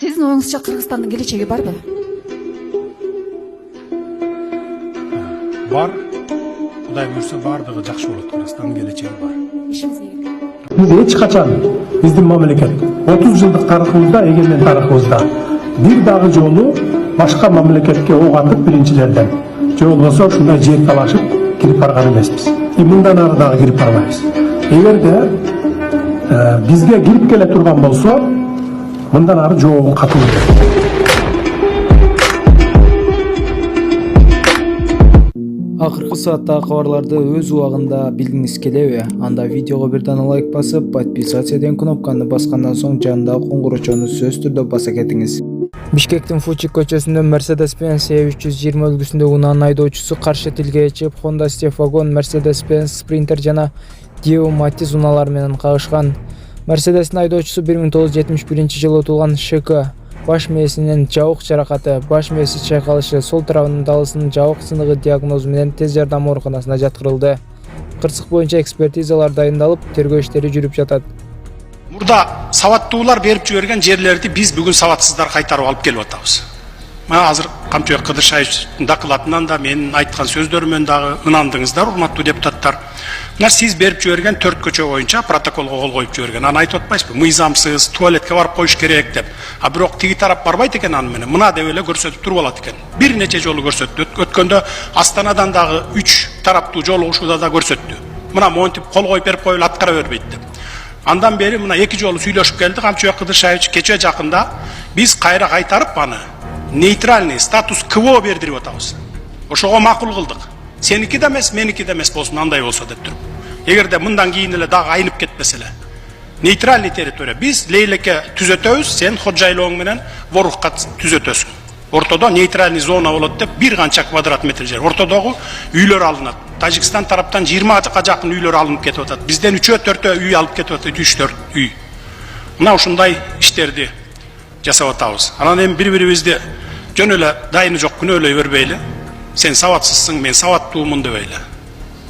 Сиздин оюңузча Кыргызстандын келечеги барбы? Бар. Кудай буйрса бардыгы жакшы болот. Кыргызстандын келечеги бар. Ишиңизге келет. Biz hiç kaçan bizim memleket 30 yıllık tarihimizde, egemen tarihimizde bir dağı yolu başka memleketke oğ atıp birinçilerden yol olsa şunda yer talaşıp girip bargan emesmiz. Bundan aradağı girip barmayız. Eğer de bizge girip gele turgan bolsa bundan arı çoğun katılır. Акыркы сааттагы кабарларды өз убагында билгиңиз келеби? Анда видеого бир дана лайк басып, подписаться деген кнопканы баскандан соң жанындагы коңгурочону сөзсүз түрдө баса кетиңиз. Бишкектин Фучик көчөсүндө Mercedes-Benz E320 үлгүсүндө унаанын айдоочусу каршы тилге чыгып Honda Step Wagon, Mercedes-Benz Sprinter жана Dio Matiz унаалары менен кагышкан. Mercedes'in айдоочусу 1971-жылы туулган ШК. Баш мээсинин жабык жаракаты, баш мээси чайкалышы, сол тарабынын далысынын жабык сыныгы диагнозу менен тез жардам ооруканасына жаткырылды. Кырсык боюнча экспертизалар дайындалып, тергөө иштери жүрүп жатат. Мурда сабаттуулар берип жиберген жерлерди биз бүгүн сабатсыздар кайтарып алып келип атабыз. Мына азыр Камчыбек Кыдыршаевичтин докладынан да менин айткан сөздөрүмөн дагы ынандыңыздар, урматтуу депутаттар. Мына сиз берип жиберген 4 көчө боюнча протоколго кол коюп жиберген. Аны айтып атпайсызбы? Мыйзамсыз, туалетке барып коюш керек деп. А бирок тиги тарап барбайт экен аны менен. Мына деп эле көрсөтүп туруп алат экен. Бир нече жолу көрсөттү. Өткөндө Астанадан дагы 3 тараптуу жолугушууда да көрсөттү. Мына монтип кол коюп берип коюлуп аткара бербейт деп. Андан бери мына 2 жолу сүйлөшүп келди Камчыбек Кыдыршаевич кече жакында биз кайра кайтарып аны нейтральный статус КВО бердирип атабыз. Ошого макул кылдык. Сеники да эмес, меники да эмес болсун, андай болсо деп туруп. Эгерде мындан кийин эле дагы айнып кетпесе эле. Нейтральный территория. Биз лейлекке түзөтөбүз, сен ходжайлооң менен ворукка түзөтөсүң. Ортодо нейтральный зона болот деп бир канча квадрат метр жер. Ортодогу үйлөр алынат. Тажикстан тараптан 20 жакын үйлөр алынып кетип атат. Бизден 3-4 үй алып кетип атат, 3-4 үй. Мына ушундай иштерди жасап атабыз. Анан эми бири-бирибизди жөн эле дайыны жок күнөөлөй бербейли. Сен сабатсызсың, мен сабаттуумун дебейли.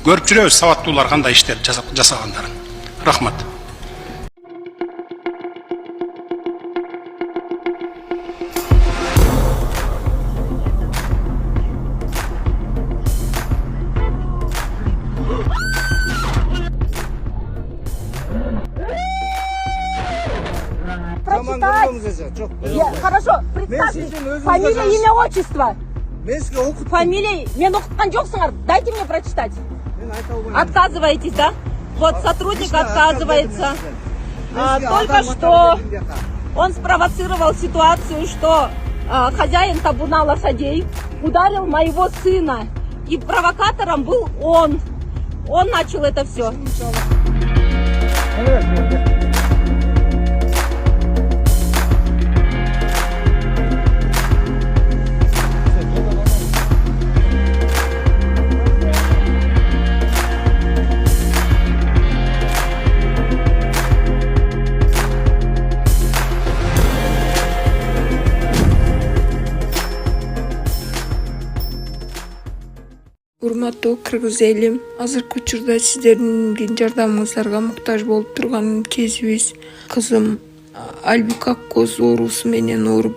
Көрүп жүрөбүз сабаттуулар кандай иштер жасагандарын. Рахмат. Хорошо, представьте, фамилия, имя, отчество. Фамилия, мен окуткан жоксуңар, дайте мне прочитать. Отказываетесь, да? Вот сотрудник отказывается. Только что он спровоцировал ситуацию, что хозяин табуна лошадей ударил моего сына. И провокатором был он. Он начал это все. Урматтуу кыргыз элим, азыркы учурда сиздердин жардамыңыздарга муктаж болуп турган кезибиз. Кызым Альбик Аккоз оорусу менен ооруп,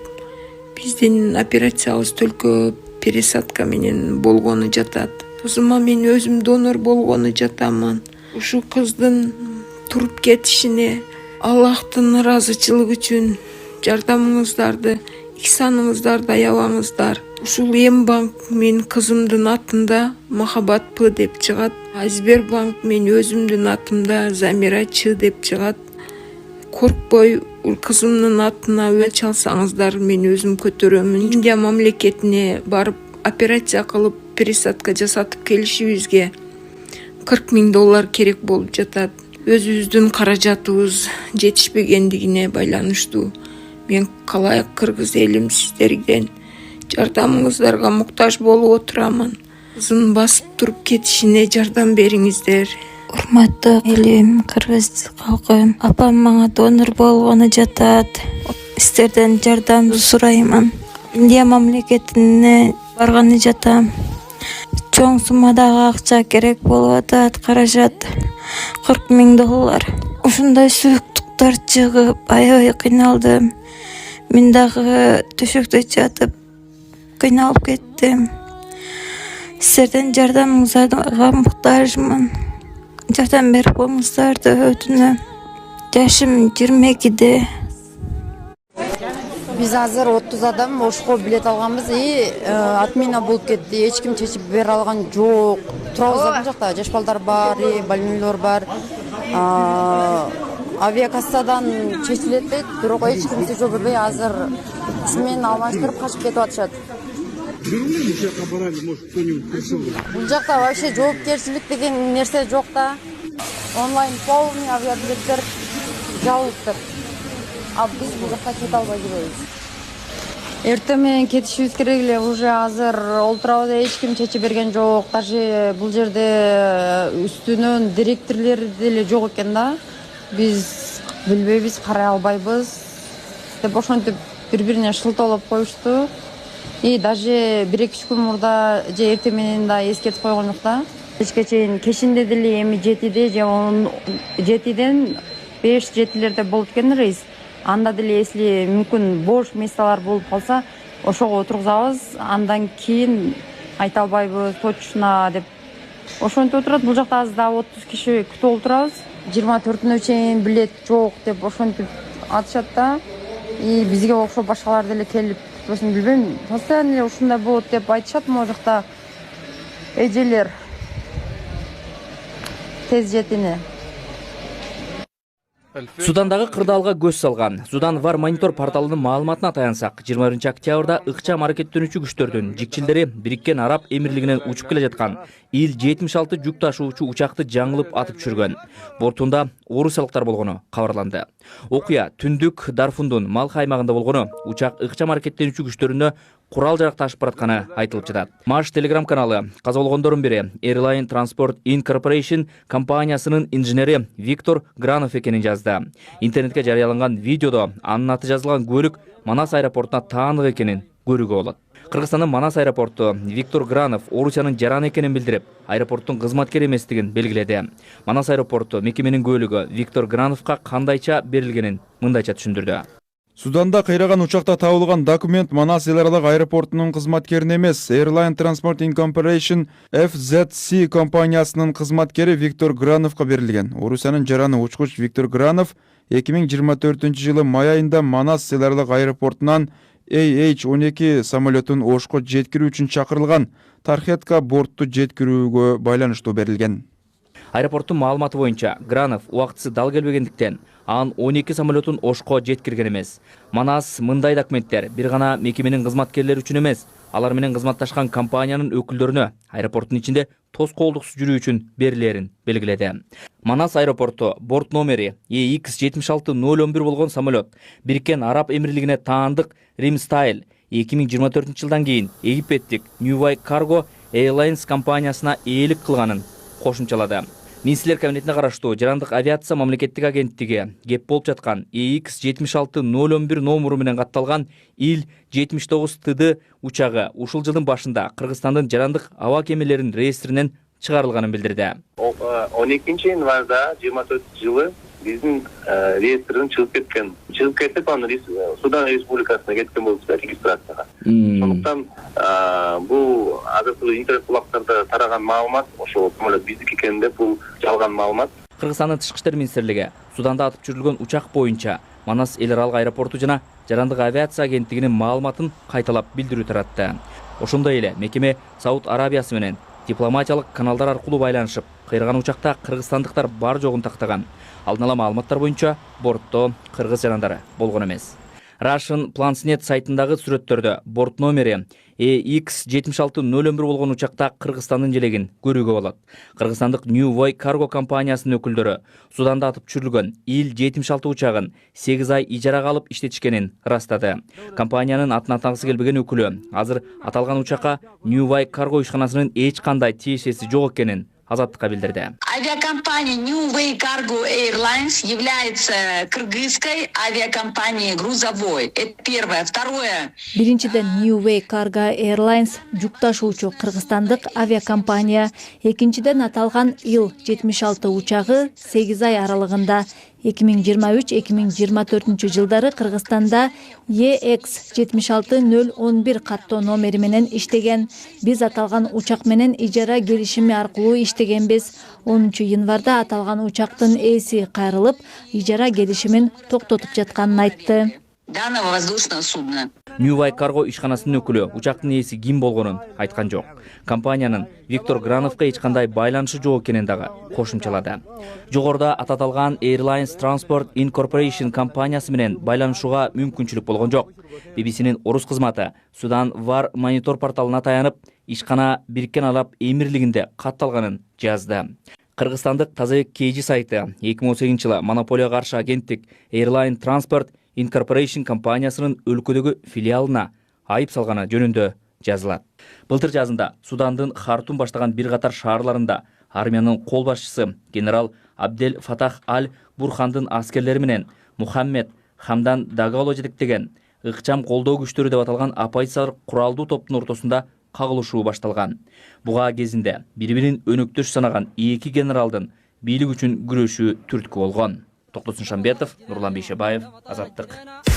биздин операциябыз төлкө пересадка менен болгону жатат. Кызыма мен өзүм донор болгону жатамын. Ушу кыздын туруп кетишине Аллахтын ыраазычылыгы үчүн жардамыңыздарды, ихсаныңыздарды аябаңыздар. Ушул М-банк мен кызымдын атында Махаббат П деп чыгат. Сбербанк мен өзүмдүн атымда Замира Ч деп чыгат. Коркпой кызымдын атына өч алсаңыздар, мен өзүм көтөрөмүн. Индия мамлекетине барып операция кылып пересадка жасатып келишибизге $40,000 керек болуп жатат. Өзүбүздүн каражатыбыз жетишпегендигине байланыштуу. Мен калай кыргыз элим сиздерден жардамыңыздарга муктаж болуп отурамын. Кызын басып туруп кетишине жардам бериңиздер. Урматтуу элим, кыргыз калкы, апам мага донор болгону жатат. Сиздерден жардам сураймын. Индия мамлекетине барганы жатам. Чоң суммадагы акча керек болуп атат, каражат $40,000. Ушундай сүйүктүктөр чыгып, аябай кыйналдым. Мен дагы төшөктө жатып кыйналып кеттим. Сіздерден жардамыңызга муктажмын. Жардам берип коюңуздарды өтүнөм. Жашым 22-де. Biz hazır 30 adam Ошко билет алганбыз отмена болуп кетти. Эч ким чечип бере алган жок. Турабыз бул жакта жаш балдар бар, больнойлор бар. Авиакассадан чечилет дейт, бирок эч кимсе жооп бербей азыр смену алмаштырып качып кетип атышат. Бул жакта вообще жоопкерчилик деген нерсе жок да. Онлайн полный авиабилеттер жабылыптыр. А биз бул жакта кете албай жүрөбүз. Эртең менен кетишибиз керек эле, уже азыр олтурабыз, эч ким чечип берген жок. Даже бул жерде үстүнөн директорлор деле жок экен да. Биз билбейбиз, карай албайбыз деп ошентип бири-бирине шылтоолоп коюшту. Даже 1-2 күн мурда же эртең менен да эскертип койгон жок да. Кечке чейин кешинде деле эми 7-де же 7-ден 5-7-лерде болуп кеткен рейс. Анда деле если мүмкүн бош месталар болуп калса, ошого отургузабыз. Андан кийин айта албайбыз точно деп ошентип отурат. Бул жакта азыр да 30 киши күтүп отурабыз. 24-нө чейин билет жок деп ошентип атышат да. Бизге окшоп башкалар деле келип турбасын билбейм. Постоянно эле ушундай болот деп айтышат. Могу жакта эжелер тез жетини. Судандагы кырдаалга көз салган Судан Вар Монитор порталынын маалыматына таянсак, 21 октябрда ыкчам аракеттенүүчү күчтөрдүн жикчилдери Бириккен Араб Эмирлигинен учуп келе жаткан Ил-76 жүк ташуучу учакты жаңылып атып түшүргөн. Бортунда орусиялыктар болгону кабарланды. Окуя түндүк Дарфундун Малх аймагында болгону, учак ыкчам аракеттенүүчү күчтөрүнө курал жарак ташып баратканы айтылып жатат. Маш телеграм каналы каза болгондордун бири Airline Transport Incorporation компаниясынын инженери Виктор Гранов экенин жазды. Интернетке жарыяланган видеодо анын аты жазылган көлүк Манас аэропортуна таандык экенин көрүүгө болот. Кыргызстандын Манас аэропорту Виктор Гранов Орусиянын жараны экенин билдирип, аэропорттун кызматкери эместигин белгиледи. Манас аэропорту мекеменин көлүгү Виктор Грановго кандайча берилгенин мындайча түшүндүрдү. Суданда кыйраган учакта табылган документ Манас эл аралык аэропортунун кызматкерин эмес, Airline Transport Incorporation FZC компаниясынын кызматкери Виктор Грановго берилген. Орусиянын жараны учкуч Виктор Гранов 2024-жылы май айында Манас эл аралык аэропортунан AH-12 самолетун Ошко жеткирүү үчүн чакырылган. Тархетка бортту жеткирүүгө байланыштуу берилген. Аэропорттун маалыматы боюнча Гранов убактысы дал келбегендиктен анын 12 самолетун Ошко жеткирген эмес. Манас мындай документтер бир гана мекеменин кызматкерлери үчүн эмес, алар менен кызматташкан компаниянын өкүлдөрүнө аэропорттун ичинде тоскоолдуксуз жүрүү үчүн берилерин белгиледи. Манас аэропорту борт номери EX-76-011 болгон самолет Бириккен Араб Эмирлигине таандык Rimstyle 2024-жылдан кийин Египеттик New Way Cargo Airlines компаниясына ээлик кылганын кошумчалады. Министрлер кабинетине караштуу Жарандык авиация мамлекеттик агенттиги кеп болуп жаткан EX-76-011 номуру менен катталган Ил-79 учагы ушул жылдын башында Кыргызстандын жарандык аба кемелеринин реестринен чыгарылганын билдирди. 12 январда 24-жылы биздин реестрден чыгып кетип, аны Судан Республикасына кеткен болуп регистрацияга. Сондуктан бул азыркы интернет булактарда тараган маалымат ошол самолет биздики экен деп бул жалган маалымат. Кыргызстандын Тышкы иштер министрлиги Суданда атып түшүрүлгөн учак боюнча Манас эл аралык аэропорту жана Жарандык авиация агенттигинин маалыматын кайталап билдирүү таратты. Ошондой эле мекеме Сауд Арабиясы менен дипломатиялык каналдар аркылуу байланышып, кыйраган учакта кыргызстандыктар бар жогун тактаган. Алдын ала маалыматтар боюнча бортто кыргыз жарандары болгон эмес. Russian Plansnet сайтындагы сүрөттөрдө борт номери EX-76-011 болгон учакта Кыргызстандын желегин көрүүгө болот. Кыргызстандык New Way Cargo компаниясынын өкүлдөрү Суданда атып түшүрүлгөн Ил-76 учагын 8 ай ижарага алып иштетишкенин ырастады. Компаниянын атын атагысы келбеген өкүлү азыр аталган учакка New Way Cargo ишканасынын эч кандай тиешеси жок экенин Азаттыкка билдирди. Авиакомпания New Way Cargo Airlines является кыргызской авиакомпанией грузовой. Это первое. Второе. Биринчиден New Way Cargo Airlines жүк ташуучу кыргызстандык авиакомпания. Экинчиден аталган Ил-76 учагы 8 ай аралыгында 2023-2024 жылдары Кыргызстанда EX-76011 каттоо номери менен иштеген. Биз аталган учак менен ижара келишими аркылуу иштегенбиз. 10 январда аталган учактын ээси кайрылып, ижара келишимин токтотуп жатканын айтты. Данного воздушного судна. New Way Cargo ишканасынын өкүлү учактын ээси ким болгонун айткан жок. Компаниянын Виктор Грановго эч кандай байланышы жок экенин дагы кошумчалады. Жогоруда аталган Airlines Transport Incorporation компаниясы менен байланышууга мүмкүнчүлүк болгон жок. BBC'нин орус кызматы Судан Var монитор порталына таянып, ишкана Бириккен Араб Эмирлигинде катталганын жазды. Кыргызстандык Тазабек KG сайты 2018 жылы монополияга каршы агенттик Airline Transport Incorporation компаниясынын өлкөдөгү филиалына айып салганы жөнүндө жазылат. Былтыр жазында Судандын Хартум баштаган бир катар шаарларында армиянын кол башчысы генерал Абдел Фатах Аль-Бурхандын аскерлери менен Мухаммед Хамдан Дагалу жетектеген ыкчам колдоо күчтөрү деп аталган оппозициялык куралдуу топтун ортосунда кагылышуу башталган. Буга кезинде бири-бирин өнөктөш санаган эки генералдын бийлик үчүн күрөшүү түрткү болгон. Токтосун Шамбетов, Нурлан Бейшебаев, Азаттык.